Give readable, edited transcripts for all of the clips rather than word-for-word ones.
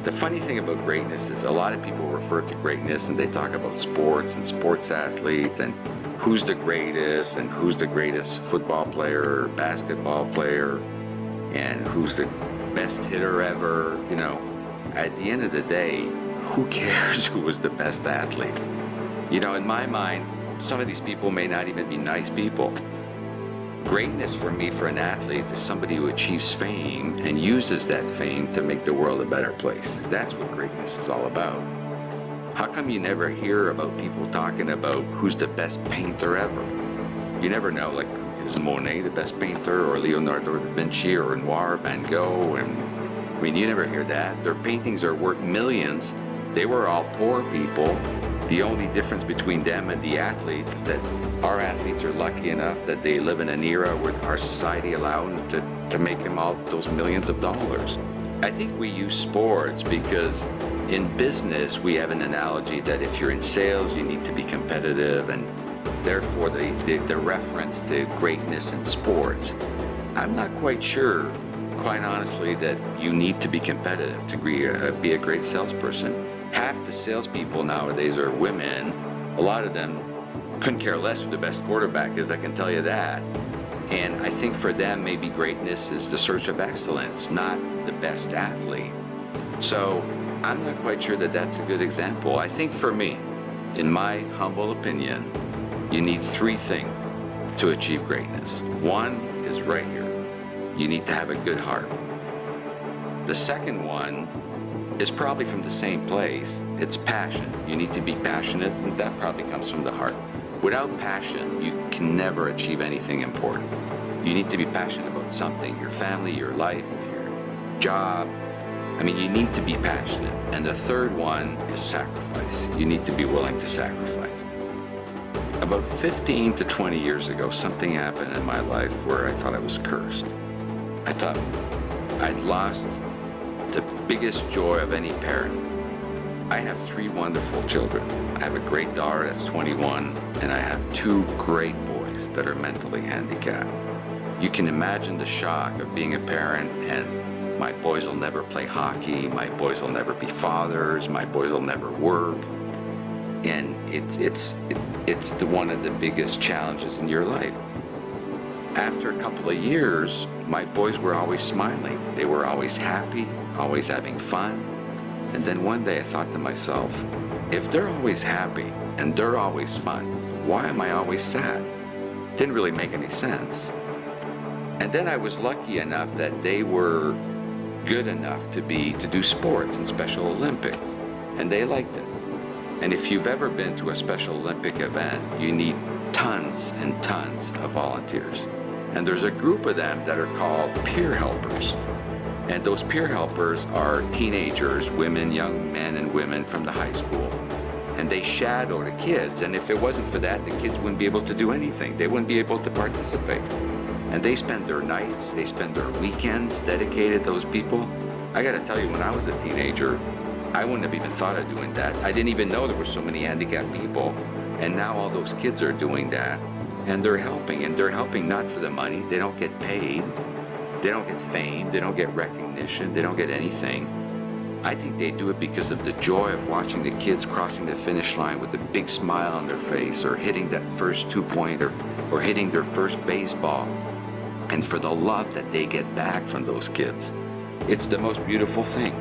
The funny thing about greatness is a lot of people refer to greatness and they talk about sports and sports athletes and who's the greatest football player or basketball player and who's the best hitter ever. You know, at the end of the day, who cares who was the best athlete? You know, in my mind, some of these people may not even be nice people. Greatness for me, for an athlete, is somebody who achieves fame and uses that fame to make the world a better place. That's what greatness is all about. How come you never hear about people talking about who's the best painter ever? You never know, like, is Monet the best painter, or Leonardo da Vinci, or Renoir, Van Gogh? And I mean, you never hear that. Their paintings are worth millions. They were all poor people. The only difference between them and the athletes is that our athletes are lucky enough that they live in an era where our society allows them to make them all those millions of dollars. I think we use sports because in business we have an analogy that if you're in sales you need to be competitive, and therefore the reference to greatness in sports. I'm not quite sure, quite honestly, that you need to be competitive to be a great salesperson. Half the salespeople nowadays are women. A lot of them couldn't care less who the best quarterback is, I can tell you that. And I think for them, maybe greatness is the search of excellence, not the best athlete. So I'm not quite sure that that's a good example. I think for me, in my humble opinion, you need three things to achieve greatness. One is right here. You need to have a good heart. The second one is probably from the same place. It's passion. You need to be passionate, and that probably comes from the heart. Without passion, you can never achieve anything important. You need to be passionate about something, your family, your life, your job. I mean, you need to be passionate. And the third one is sacrifice. You need to be willing to sacrifice. About 15 to 20 years ago, something happened in my life where I thought I was cursed. I thought I'd lost the biggest joy of any parent. I have three wonderful children. I have a great daughter that's 21, and I have two great boys that are mentally handicapped. You can imagine the shock of being a parent, and my boys will never play hockey, my boys will never be fathers, my boys will never work. And it's one of the biggest challenges in your life. After a couple of years, my boys were always smiling. They were always happy, always having fun. And then one day I thought to myself, if they're always happy and they're always fun, why am I always sad? Didn't really make any sense. And then I was lucky enough that they were good enough to do sports and Special Olympics, and they liked it. And if you've ever been to a Special Olympic event, you need tons and tons of volunteers. And there's a group of them that are called peer helpers. And those peer helpers are teenagers, women, young men and women from the high school. And they shadow the kids. And if it wasn't for that, the kids wouldn't be able to do anything. They wouldn't be able to participate. And they spend their nights, they spend their weekends dedicated to those people. I gotta tell you, when I was a teenager, I wouldn't have even thought of doing that. I didn't even know there were so many handicapped people. And now all those kids are doing that. And they're helping not for the money. They don't get paid. They don't get fame. They don't get recognition. They don't get anything. I think they do it because of the joy of watching the kids crossing the finish line with a big smile on their face, or hitting that first two-pointer, or hitting their first baseball. And for the love that they get back from those kids. It's the most beautiful thing.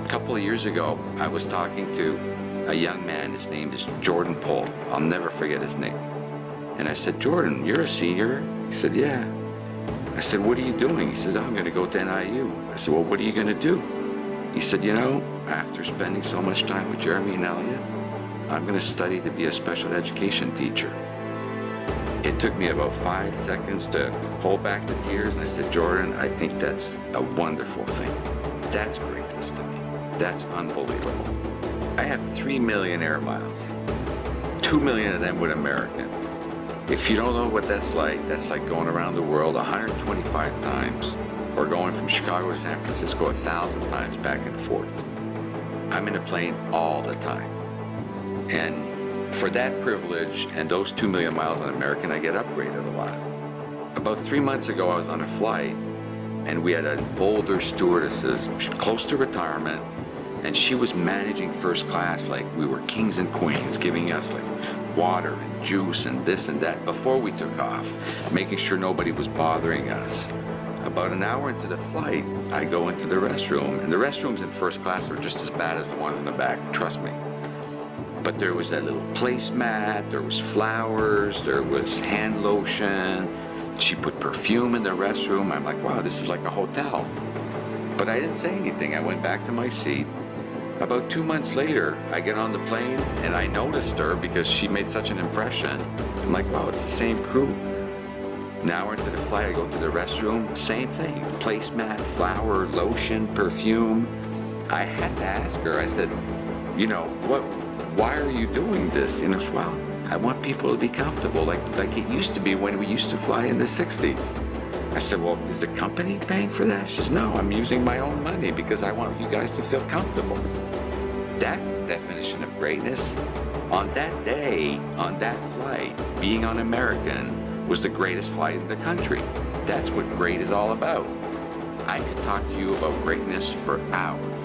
A couple of years ago, I was talking to a young man. His name is Jordan Pohl. I'll never forget his name. And I said, Jordan, you're a senior? He said, yeah. I said, what are you doing? He says, I'm going to go to NIU. I said, well, what are you going to do? He said, you know, after spending so much time with Jeremy and Elliot, I'm going to study to be a special education teacher. It took me about 5 seconds to hold back the tears, and I said, Jordan, I think that's a wonderful thing. That's greatness to me. That's unbelievable. I have 3 million air miles, 2 million of them with American. If you don't know what that's like going around the world 125 times, or going from Chicago to San Francisco 1,000 times back and forth. I'm in a plane all the time. And for that privilege and those 2 million miles on American, I get upgraded a lot. About 3 months ago, I was on a flight, and we had an older stewardess, close to retirement, And she was managing first class like we were kings and queens, giving us like water and juice and this and that before we took off, making sure nobody was bothering us. About an hour into the flight, I go into the restroom, and the restrooms in first class are just as bad as the ones in the back, trust me. But there was that little placemat, there was flowers, there was hand lotion. She put perfume in the restroom. I'm like, wow, this is like a hotel. But I didn't say anything. I went back to my seat. About 2 months later, I get on the plane and I noticed her because she made such an impression. I'm like, wow, it's the same crew. An hour into the flight, I go to the restroom, same thing. Placemat, flower, lotion, perfume. I had to ask her, I said, you know, why are you doing this? And she said, well, I want people to be comfortable like it used to be when we used to fly in the 60s. I said, well, is the company paying for that? She says, no, I'm using my own money because I want you guys to feel comfortable. That's the definition of greatness. On that day, on that flight, being on American was the greatest flight in the country. That's what great is all about. I could talk to you about greatness for hours.